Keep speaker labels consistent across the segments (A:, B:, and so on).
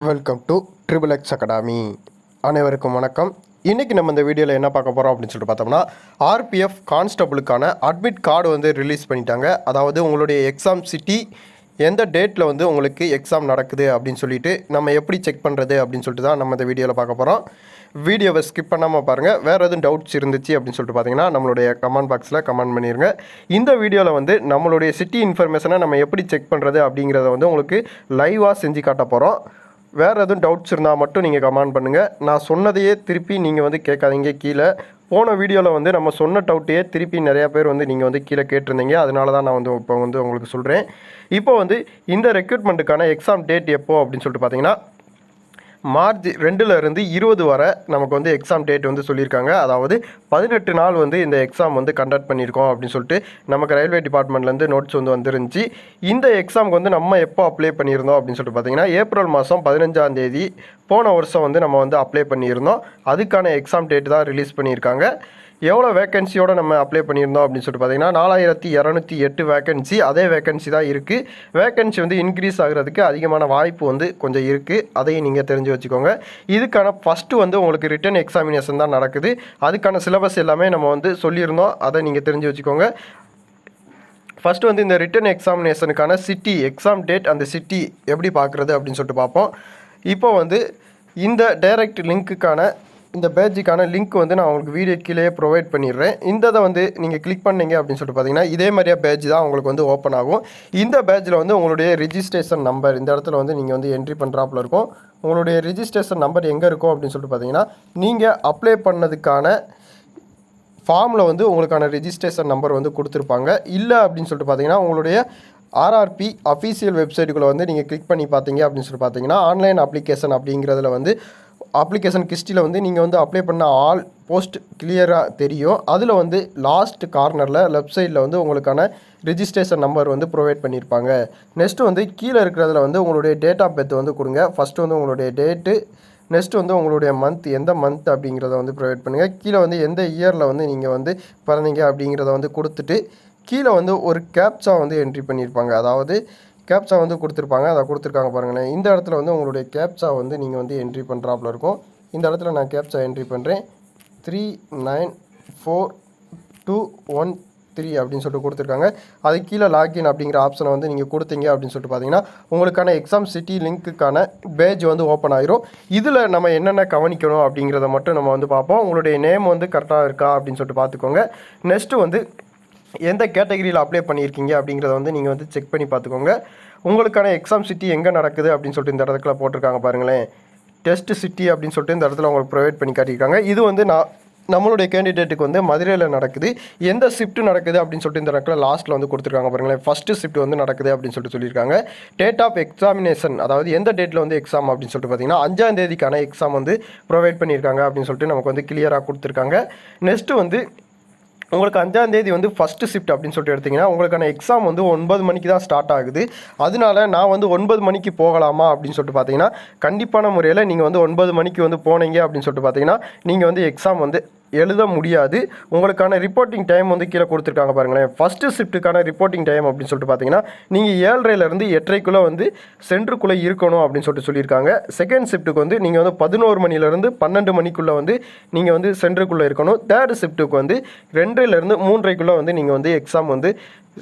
A: Welcome to triple X academy. அனைவருக்கும் வணக்கம். இன்றைக்கி நம்ம இந்த வீடியோவில் என்ன பார்க்க போகிறோம் அப்படின்னு சொல்லிட்டு பார்த்தோம்னா, ஆர்பிஎஃப் கான்ஸ்டபுளுக்கான அட்மிட் கார்டு வந்து ரிலீஸ் பண்ணிட்டாங்க. அதாவது உங்களுடைய எக்ஸாம் சிட்டி எந்த டேட்டில் வந்து உங்களுக்கு எக்ஸாம் நடக்குது அப்படின்னு சொல்லிட்டு நம்ம எப்படி செக் பண்ணுறது அப்படின்னு சொல்லிட்டு தான் நம்ம இந்த வீடியோவில் பார்க்க போகிறோம். வீடியோவை ஸ்கிப் பண்ணாமல் பாருங்கள். வேறு எதுவும் டவுட்ஸ் இருந்துச்சு அப்படின்னு சொல்லிட்டு பார்த்தீங்கன்னா நம்மளுடைய கமெண்ட் பாக்ஸில் கமெண்ட் பண்ணிடுங்க. இந்த வீடியோவில் வந்து நம்மளுடைய சிட்டி இன்ஃபர்மேஷனை நம்ம எப்படி செக் பண்ணுறது அப்படிங்கிறத வந்து உங்களுக்கு லைவாக செஞ்சு காட்ட போகிறோம். வேறு எதுவும் டவுட்ஸ் இருந்தால் மட்டும் நீங்கள் கமெண்ட் பண்ணுங்கள். நான் சொன்னதையே திருப்பி நீங்கள் வந்து கேட்காதீங்க. கீழே போன வீடியோவில் வந்து நம்ம சொன்ன டவுட்டையே திருப்பி நிறையா பேர் வந்து நீங்கள் வந்து கீழே கேட்டிருந்தீங்க. அதனால தான் நான் வந்து இப்போ வந்து உங்களுக்கு சொல்கிறேன். இப்போ வந்து இந்த ரெக்ரூட்மெண்ட்டுக்கான எக்ஸாம் டேட் எப்போ அப்படின்னு சொல்லிட்டு பார்த்தீங்கன்னா, மார்ச் 2லேருந்து 20 வரை நமக்கு வந்து எக்ஸாம் டேட் வந்து சொல்லியிருக்காங்க. அதாவது 18 நாள் வந்து இந்த எக்ஸாம் வந்து கண்டக்ட் பண்ணியிருக்கோம் அப்படின்னு சொல்லிட்டு நமக்கு ரயில்வே டிபார்ட்மெண்ட்லேருந்து நோட்ஸ் வந்து வந்துருந்துச்சு. இந்த எக்ஸாமுக்கு வந்து நம்ம எப்போ அப்ளை பண்ணியிருந்தோம் அப்படின்னு சொல்லிட்டு பார்த்தீங்கன்னா, ஏப்ரல் மாதம் 15ஆம் தேதி போன வருஷம் வந்து நம்ம வந்து அப்ளை பண்ணியிருந்தோம். அதுக்கான எக்ஸாம் டேட் தான் ரிலீஸ் பண்ணியிருக்காங்க. எவ்வளோ வேக்கன்சியோடு நம்ம அப்ளை பண்ணியிருந்தோம் அப்படின்னு சொல்லிட்டு பார்த்தீங்கன்னா, 4208 வேக்கன்சி. அதே வேக்கன்சி தான் இருக்குது. வேக்கன்சி வந்து இன்க்ரீஸ் ஆகிறதுக்கு அதிகமான வாய்ப்பு வந்து கொஞ்சம் இருக்குது. அதையும் நீங்கள் தெரிஞ்சு வச்சுக்கோங்க. இதுக்கான ஃபஸ்ட்டு வந்து உங்களுக்கு ரிட்டன் எக்ஸாமினேஷன் தான் நடக்குது. அதுக்கான சிலபஸ் எல்லாமே நம்ம வந்து சொல்லியிருந்தோம். அதை நீங்கள் தெரிஞ்சு வச்சுக்கோங்க. ஃபஸ்ட்டு வந்து இந்த ரிட்டன் எக்ஸாமினேஷனுக்கான சிட்டி எக்ஸாம் டேட், அந்த சிட்டி எப்படி பார்க்குறது அப்படின்னு சொல்லிட்டு பார்ப்போம். இப்போ வந்து இந்த டைரக்ட் லிங்க்குக்கான இந்த பேஜுக்கான லிங்க் வந்து நான் உங்களுக்கு வீடியோ கீழே ப்ரொவைட் பண்ணிடுறேன். இந்த வந்து நீங்கள் கிளிக் பண்ணீங்க அப்படின்னு சொல்லிட்டு பார்த்தீங்கன்னா, இதே மாதிரியா பேஜ் தான் உங்களுக்கு வந்து ஓப்பன் ஆகும். இந்த பேஜில் வந்து உங்களுடைய ரிஜிஸ்ட்ரேஷன் நம்பர் இந்த இடத்துல வந்து நீங்கள் வந்து என்ட்ரி பண்ணுறாப்புல இருக்கும். உங்களுடைய ரிஜிஸ்ட்ரேஷன் நம்பர் எங்கே இருக்கும் அப்படின்னு சொல்லிட்டு பார்த்தீங்கன்னா, நீங்கள் அப்ளை பண்ணதுக்கான ஃபார்மில் வந்து உங்களுக்கான ரிஜிஸ்ட்ரேஷன் நம்பர் வந்து கொடுத்துருப்பாங்க. இல்லை அப்படின்னு சொல்லிட்டு பார்த்தீங்கன்னா, உங்களுடைய ஆர்ஆர்பி அஃபீஷியல் வெப்சைட்டுக்குள்ளே வந்து நீங்கள் கிளிக் பண்ணி பார்த்தீங்க அப்படின்னு சொல்லிட்டு பார்த்தீங்கன்னா, ஆன்லைன் அப்ளிகேஷன் அப்படிங்கிறதுல வந்து அப்ளிகேஷன் கிஸ்டியில் வந்து நீங்கள் வந்து அப்ளை பண்ண ஆல் போஸ்ட் கிளியராக தெரியும். அதில் வந்து லாஸ்ட் கார்னரில் லெஃப்ட் சைடில் வந்து உங்களுக்கான ரிஜிஸ்ட்ரேஷன் நம்பர் வந்து ப்ரொவைட் பண்ணியிருப்பாங்க. நெக்ஸ்ட்டு வந்து கீழே இருக்கிறதுல வந்து உங்களுடைய டேட் ஆஃப் பர்த் வந்து கொடுங்க. ஃபஸ்ட்டு வந்து உங்களுடைய டேட்டு, நெக்ஸ்ட் வந்து உங்களுடைய மந்த், எந்த மந்த் அப்படிங்கிறத வந்து ப்ரொவைட் பண்ணுங்கள். கீழே வந்து எந்த இயரில் வந்து நீங்கள் வந்து பிறந்தீங்க அப்படிங்கிறத வந்து கொடுத்துட்டு, கீழே வந்து ஒரு கேப்சா வந்து என்ட்ரி பண்ணியிருப்பாங்க. அதாவது கேப்சா வந்து கொடுத்துருப்பாங்க. அதை கொடுத்துருக்காங்க பாருங்களேன். இந்த இடத்துல வந்து உங்களுடைய கேப்சா வந்து நீங்கள் வந்து என்ட்ரி பண்ணுறாப்புல இருக்கும். இந்த இடத்துல நான் கேப்சா என்ட்ரி பண்ணுறேன். 394213 அப்படின்னு சொல்லிட்டு கொடுத்துருக்காங்க. அது கீழே லாக்இன் அப்படிங்கிற ஆப்ஷனை வந்து நீங்கள் கொடுத்தீங்க அப்படின்னு சொல்லிட்டு பார்த்தீங்கன்னா, உங்களுக்கான எக்ஸாம் சிட்டி லிங்க்குக்கான பேஜ் வந்து ஓப்பன் ஆயிரும். இதில் நம்ம என்னென்ன கவனிக்கணும் அப்படிங்கிறத மட்டும் நம்ம வந்து பார்ப்போம். உங்களுடைய நேம் வந்து கரெக்டாக இருக்கா அப்படின்னு சொல்லிட்டு பார்த்துக்கோங்க. நெக்ஸ்ட்டு வந்து எந்த கேட்டகரியில் அப்ளை பண்ணியிருக்கீங்க அப்படிங்கிறத வந்து நீங்கள் வந்து செக் பண்ணி பார்த்துக்கோங்க. உங்களுக்கான எக்ஸாம் சிட்டி எங்கே நடக்குது அப்படின்னு சொல்லிட்டு இந்த இடத்துல போட்டிருக்காங்க பாருங்களேன். டெஸ்ட் சிட்டி அப்படின்னு சொல்லிட்டு இந்த இடத்துல உங்களுக்கு ப்ரொவைட் பண்ணி காட்டியிருக்காங்க. இது வந்து நம்மளுடைய கேண்டிடேட்டுக்கு வந்து மதுரையில் நடக்குது. எந்த ஷிஃப்ட் நடக்குது அப்படின்னு சொல்லிட்டு இந்த இடத்துல லாஸ்ட்டில் வந்து கொடுத்துருக்காங்க பாருங்களேன். ஃபஸ்ட்டு ஷிஃப்ட் வந்து நடக்குது அப்படின்னு சொல்லிட்டு சொல்லியிருக்காங்க. டேட் ஆஃப் எக்ஸாமினேஷன், அதாவது எந்த டேட்டில் வந்து எக்ஸாம் அப்படின்னு சொல்லிட்டு பார்த்தீங்கன்னா 5ஆம் தேதிக்கான எக்ஸாம் வந்து ப்ரொவைட் பண்ணியிருக்காங்க அப்படின்னு சொல்லிட்டு நமக்கு வந்து கிளியராக கொடுத்துருக்காங்க. நெக்ஸ்ட்டு வந்து உங்களுக்கு 5ஆம் தேதி வந்து ஃபஸ்ட்டு ஷிஃப்ட் அப்படின்னு சொல்லிட்டு எடுத்திங்கன்னா, உங்களுக்கான எக்ஸாம் வந்து 9 மணிக்கு தான் ஸ்டார்ட் ஆகுது. அதனால நான் வந்து 9 மணிக்கு போகலாமா அப்படின்னு சொல்லிட்டு பார்த்தீங்கன்னா, கண்டிப்பான முறையில் நீங்கள் வந்து 9 மணிக்கு வந்து போனீங்க அப்படின்னு சொல்லிட்டு பார்த்தீங்கன்னா, நீங்கள் வந்து எக்ஸாம் வந்து எழுத முடியாது. உங்களுக்கான ரிப்போர்ட்டிங் டைம் வந்து கீழே கொடுத்துருக்காங்க பாருங்களேன். ஃபஸ்ட்டு ஷிஃப்ட்டுக்கான ரிப்போர்ட்டிங் டைம் அப்படின்னு சொல்லிட்டு பார்த்தீங்கன்னா, நீங்கள் 7:30லேருந்து 8:30க்குள்ளே வந்து சென்டருக்குள்ளே இருக்கணும் அப்படின்னு சொல்லிட்டு சொல்லியிருக்காங்க. செகண்ட் ஷிஃப்ட்டுக்கு வந்து நீங்கள் வந்து 11 மணிலேருந்து 12 மணிக்குள்ளே வந்து நீங்கள் வந்து சென்டருக்குள்ளே இருக்கணும். தேர்ட் ஷிஃப்ட்டுக்கு வந்து 2:30லேருந்து 3:30க்குள்ளே வந்து நீங்கள் வந்து எக்ஸாம் வந்து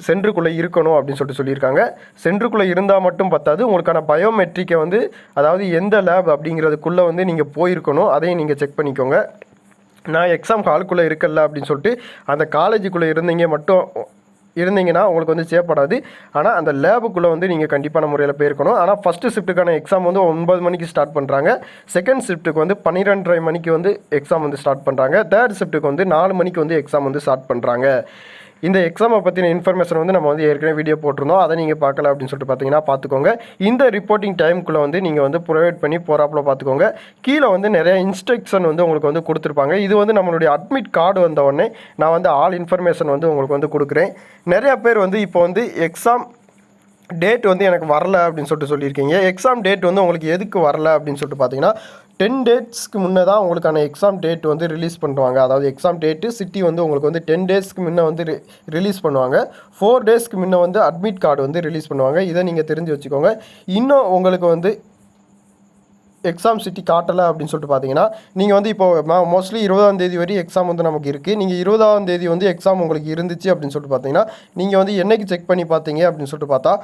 A: சென்டருக்குள்ளே இருக்கணும் அப்படின்னு சொல்லிட்டு சொல்லியிருக்காங்க. சென்டருக்குள்ளே இருந்தால் மட்டும் பத்தாது, உங்களுக்கான பயோமெட்ரிக்கை வந்து, அதாவது எந்த லேப் அப்படிங்கிறதுக்குள்ளே வந்து நீங்கள் போயிருக்கணும். அதையும் நீங்கள் செக் பண்ணிக்கோங்க. நான் எக்ஸாம் ஹாலுக்குள்ளே இருக்கல அப்படின்னு சொல்லிட்டு அந்த காலேஜுக்குள்ளே இருந்தீங்கன்னா உங்களுக்கு வந்து செய்யப்படாது. ஆனால் அந்த லேபுக்குள்ளே வந்து நீங்கள் கண்டிப்பான முறையில் போயிருக்கணும். ஆனால் ஃபஸ்ட்டு ஷிஃப்ட்டுக்கான எக்ஸாம் வந்து 9 மணிக்கு ஸ்டார்ட் பண்ணுறாங்க. செகண்ட் ஷிஃப்ட்டுக்கு வந்து 12:30 மணிக்கு வந்து எக்ஸாம் வந்து ஸ்டார்ட் பண்ணுறாங்க. தேர்ட் ஷிஃப்ட்டுக்கு வந்து 4 மணிக்கு வந்து எக்ஸாம் வந்து ஸ்டார்ட் பண்ணுறாங்க. இந்த எக்ஸாமை பற்றின இன்ஃபர்மேஷன் வந்து நம்ம வந்து ஏற்கனவே வீடியோ போட்டிருந்தோம். அதை நீங்கள் பார்க்கல அப்படின்னு சொல்லிட்டு பார்த்தீங்கன்னா பார்த்துக்கோங்க. இந்த ரிப்போர்ட்டிங் டைமுக்குள்ளே வந்து நீங்கள் வந்து ப்ரொவைட் பண்ணி போகிறாப்புல பார்த்துக்கோங்க. கீழே வந்து நிறைய இன்ஸ்ட்ரக்ஷன் வந்து உங்களுக்கு வந்து கொடுத்துருப்பாங்க. இது வந்து நம்மளுடைய அட்மிட் கார்டு வந்த உடனே நான் வந்து ஆல் இன்ஃபர்மேஷன் வந்து உங்களுக்கு வந்து கொடுக்குறேன். நிறையா பேர் வந்து இப்போ வந்து எக்ஸாம் டேட் வந்து எனக்கு வரல அப்படின்னு சொல்லிட்டு சொல்லியிருக்கீங்க. எக்ஸாம் டேட் வந்து உங்களுக்கு எதுக்கு வரல அப்படின்னு சொல்லிட்டு பார்த்தீங்கன்னா, 10 டேஸ்க்கு முன்னே தான் உங்களுக்கான எக்ஸாம் டேட் வந்து ரிலீஸ் பண்ணுவாங்க. அதாவது எக்ஸாம் டேட்டு சிட்டி வந்து உங்களுக்கு வந்து 10 டேஸ்க்கு முன்னே வந்து ரிலீஸ் பண்ணுவாங்க. 4 டேஸ்க்கு முன்னே வந்து அட்மிட் கார்டு வந்து ரிலீஸ் பண்ணுவாங்க. இதை நீங்கள் தெரிஞ்சு வச்சுக்கோங்க. இன்னும் உங்களுக்கு வந்து எக்ஸாம் சிட்டி காட்டலை அப்படின்னு சொல்லிட்டு பார்த்தீங்கன்னா நீங்கள் வந்து இப்போ மோஸ்ட்லி 20ஆம் தேதி வரை எக்ஸாம் வந்து நமக்கு இருக்குது. நீங்கள் 20ஆம் தேதி வந்து எக்ஸாம் உங்களுக்கு இருந்துச்சு அப்படின்னு சொல்லிட்டு பார்த்தீங்கன்னா நீங்கள் வந்து என்னைக்கு செக் பண்ணி பார்த்தீங்க அப்படின்னு சொல்லிட்டு பார்த்தா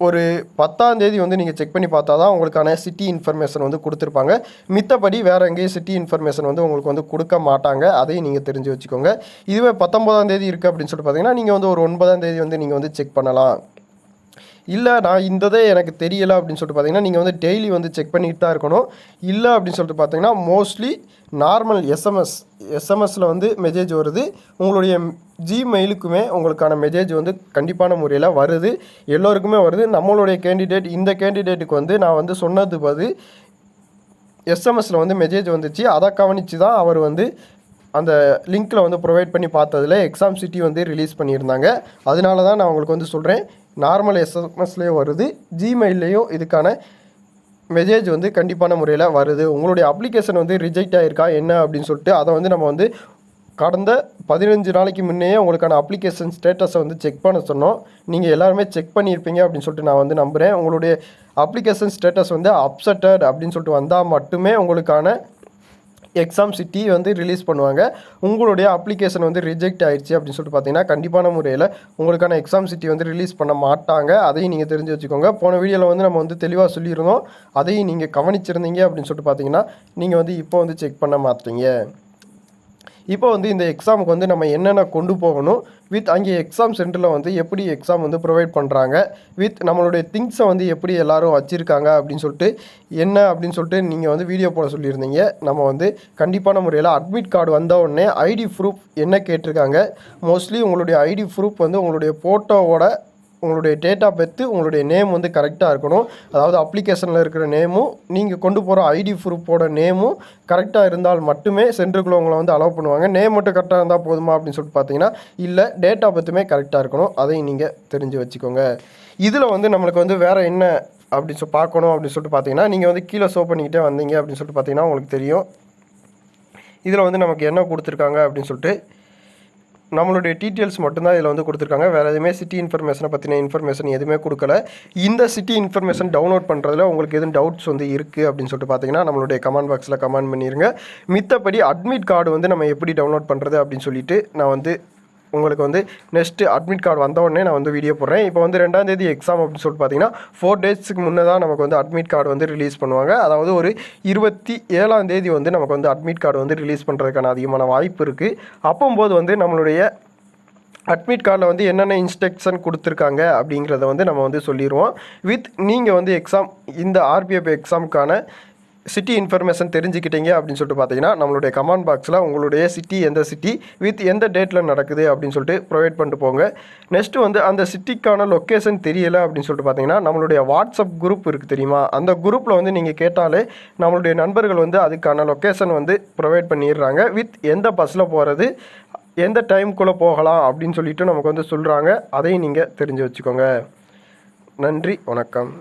A: ஒரு 10ஆம் தேதி வந்து நீங்கள் செக் பண்ணி பார்த்தா தான் உங்களுக்கான சிட்டி இன்ஃபர்மேஷன் வந்து கொடுத்துருப்பாங்க. மித்தபடி வேறு எங்கேயும் சிட்டி இன்ஃபர்மேஷன் வந்து உங்களுக்கு வந்து கொடுக்க மாட்டாங்க. அதையும் நீங்கள் தெரிஞ்சு வச்சுக்கோங்க. இதுவே 19ஆம் தேதி இருக்குது அப்படின்னு சொல்லிட்டு பார்த்தீங்கன்னா நீங்கள் வந்து ஒரு 9ஆம் தேதி வந்து நீங்கள் வந்து செக் பண்ணலாம். இல்லை நான் இந்ததே எனக்கு தெரியலை அப்படின்னு சொல்லிட்டு பார்த்தீங்கன்னா நீங்கள் வந்து டெய்லி வந்து செக் பண்ணிட்டு தான் இருக்கணும். இல்லை அப்படின்னு சொல்லிட்டு பார்த்தீங்கன்னா மோஸ்ட்லி நார்மல் எஸ்எம்எஸில் வந்து மெசேஜ் வருது. உங்களுடைய ஜிமெயிலுக்குமே உங்களுக்கான மெசேஜ் வந்து கண்டிப்பான முறையில் வருது. எல்லோருக்குமே வருது. நம்மளுடைய கேண்டிடேட் இந்த கேண்டிடேட்டுக்கு வந்து நான் வந்து சொன்னது பதில் எஸ்எம்எஸில் வந்து மெசேஜ் வந்துச்சு. அதை கவனித்து தான் அவர் வந்து அந்த லிங்க்கில் வந்து ப்ரொவைட் பண்ணி பார்த்ததில் எக்ஸாம் சிட்டி வந்து ரிலீஸ் பண்ணியிருந்தாங்க. அதனால தான் நான் உங்களுக்கு வந்து சொல்கிறேன், நார்மல் எஸ்எம்எஸ்லேயும் வருது, ஜிமெயிலையும் இதுக்கான மெசேஜ் வந்து கண்டிப்பான முறையில் வருது. உங்களுடைய அப்ளிகேஷன் வந்து ரிஜெக்ட் ஆகிருக்கா என்ன அப்படின்னு சொல்லிட்டு அதை வந்து நம்ம வந்து கடந்த 15 நாளைக்கு முன்னையே உங்களுக்கான அப்ளிகேஷன் ஸ்டேட்டஸை வந்து செக் பண்ண சொன்னோம். நீங்கள் எல்லாருமே செக் பண்ணியிருப்பீங்க அப்படின்னு சொல்லிட்டு நான் வந்து நம்புகிறேன். உங்களுடைய அப்ளிகேஷன் ஸ்டேட்டஸ் வந்து அப்செட்டட் அப்படின்னு சொல்லிட்டு வந்தால் மட்டுமே உங்களுக்கான எக்ஸாம் சிட்டி வந்து ரிலீஸ் பண்ணுவாங்க. உங்களுடைய அப்ளிகேஷன் வந்து ரிஜெக்ட் ஆயிடுச்சு அப்படின்னு சொல்லிட்டு பார்த்தீங்கன்னா கண்டிப்பான முறையில் உங்களுக்கான எக்ஸாம் சிட்டி வந்து ரிலீஸ் பண்ண மாட்டாங்க. அதையும் நீங்கள் தெரிஞ்சு வச்சுக்கோங்க. போன வீடியோவில் வந்து நம்ம வந்து தெளிவாக சொல்லியிருந்தோம். அதையும் நீங்கள் கவனிச்சிருந்தீங்க அப்படின்னு சொல்லிட்டு பார்த்தீங்கன்னா நீங்கள் வந்து இப்போ வந்து செக் பண்ண மாட்டீங்க. இப்போ வந்து இந்த எக்ஸாமுக்கு வந்து நம்ம என்னென்ன கொண்டு போகணும், வித் அங்கே எக்ஸாம் சென்டரில் வந்து எப்படி எக்ஸாம் வந்து ப்ரொவைட் பண்ணுறாங்க, வித் நம்மளுடைய திங்ஸை வந்து எப்படி எல்லோரும் வச்சுருக்காங்க அப்படின்னு சொல்லிட்டு என்ன அப்படின்னு சொல்லிட்டு நீங்கள் வந்து வீடியோ போட சொல்லியிருந்தீங்க. நம்ம வந்து கண்டிப்பான முறையில் அட்மிட் கார்டு வந்த உடனே ஐடி ப்ரூஃப் என்ன கேட்டிருக்காங்க. மோஸ்ட்லி உங்களுடைய ஐடி ப்ரூஃப் வந்து உங்களுடைய ஃபோட்டோவோட உங்களுடைய டேட் ஆஃப் பர்த்து உங்களுடைய நேம் வந்து கரெக்டாக இருக்கணும். அதாவது அப்ளிகேஷனில் இருக்கிற நேமும் நீங்கள் கொண்டு போகிற ஐடி ப்ரூஃபோட நேமும் கரெக்டாக இருந்தால் மட்டுமே சென்டருக்குள்ளே உங்களை வந்து அலோவ் பண்ணுவாங்க. நேம் மட்டும் கரெக்டாக இருந்தால் போதுமா அப்படின்னு சொல்லிட்டு பார்த்தீங்கன்னா இல்லை, டேட் ஆஃப் பர்த்துமே கரெக்டாக இருக்கணும். அதையும் நீங்கள் தெரிஞ்சு வச்சுக்கோங்க. இதில் வந்து நம்மளுக்கு வந்து வேறு என்ன அப்படின்னு பார்க்கணும் அப்படின்னு சொல்லிட்டு பார்த்தீங்கன்னா நீங்கள் வந்து கீழே ஷோ பண்ணிக்கிட்டே வந்தீங்க அப்படின்னு சொல்லிட்டு பார்த்தீங்கன்னா உங்களுக்கு தெரியும். இதில் வந்து நமக்கு என்ன கொடுத்துருக்காங்க அப்படின்னு சொல்லிட்டு நம்மளுடைய டீட்டெயில்ஸ் மட்டும்தான் இதில் வந்து கொடுத்துருக்காங்க. வேறு எதுவுமே சிட்டி இன்ஃபர்மேஷனை பற்றின இன்ஃபர்மேஷன் எதுவுமே கொடுக்கல. இந்த சிட்டி இன்ஃபர்மேஷன் டவுன்லோட் பண்ணுறதுல உங்களுக்கு எதுவும் டவுட்ஸ் வந்து இருக்குது அப்படின்னு சொல்லிட்டு பார்த்தீங்கன்னா நம்மளுடைய கமெண்ட் பாக்ஸில் கமெண்ட் பண்ணிடுங்க. மித்தபடி அட்மிட் கார்டு வந்து நம்ம எப்படி டவுன்லோட் பண்ணுறது அப்படின்னு சொல்லிட்டு நான் வந்து உங்களுக்கு வந்து நெக்ஸ்ட்டு அட்மிட் கார்டு வந்த உடனே நான் வந்து வீடியோ போடுறேன். இப்போ வந்து 2ஆம் தேதி எக்ஸாம் அப்படின்னு சொல்லிட்டு பார்த்தீங்கன்னா 4 டேஸ்க்கு முன்னே தான் நமக்கு வந்து அட்மிட் கார்டு வந்து ரிலீஸ் பண்ணுவாங்க. அதாவது ஒரு 27ஆம் தேதி வந்து நமக்கு வந்து அட்மிட் கார்டு வந்து ரிலீஸ் பண்ணுறதுக்கான அதிகமான வாய்ப்பு இருக்குது. அப்போம்போது வந்து நம்மளுடைய அட்மிட் கார்டில் வந்து என்னென்ன இன்ஸ்ட்ரக்ஷன் கொடுத்துருக்காங்க அப்படிங்கிறத வந்து நம்ம வந்து சொல்லிடுவோம். வித் நீங்கள் வந்து எக்ஸாம் இந்த ஆர்பிஎஃப் எக்ஸாமுக்கான சிட்டி இன்ஃபர்மேஷன் தெரிஞ்சுக்கிட்டீங்க அப்படின்னு சொல்லிட்டு பார்த்தீங்கன்னா நம்மளுடைய கமெண்ட் பாக்ஸில் உங்களுடைய சிட்டி எந்த சிட்டி வித் எந்த டேட்டில் நடக்குது அப்படின்னு சொல்லிட்டு ப்ரொவைட் பண்ணிட்டு போங்க. நெக்ஸ்ட்டு வந்து அந்த சிட்டிக்கான லொக்கேஷன் தெரியலை அப்படின்னு சொல்லிட்டு பார்த்தீங்கன்னா நம்மளுடைய வாட்ஸ்அப் குரூப் இருக்குது தெரியுமா, அந்த குரூப்பில் வந்து நீங்கள் கேட்டாலே நம்மளுடைய நண்பர்கள் வந்து அதுக்கான லொக்கேஷன் வந்து ப்ரொவைட் பண்ணிடுறாங்க. வித் எந்த பஸ்ஸில் போகிறது, எந்த டைமுக்குள்ளே போகலாம் அப்படின்னு சொல்லிட்டு நமக்கு வந்து சொல்கிறாங்க. அதையும் நீங்கள் தெரிஞ்சு வச்சுக்கோங்க. நன்றி, வணக்கம்.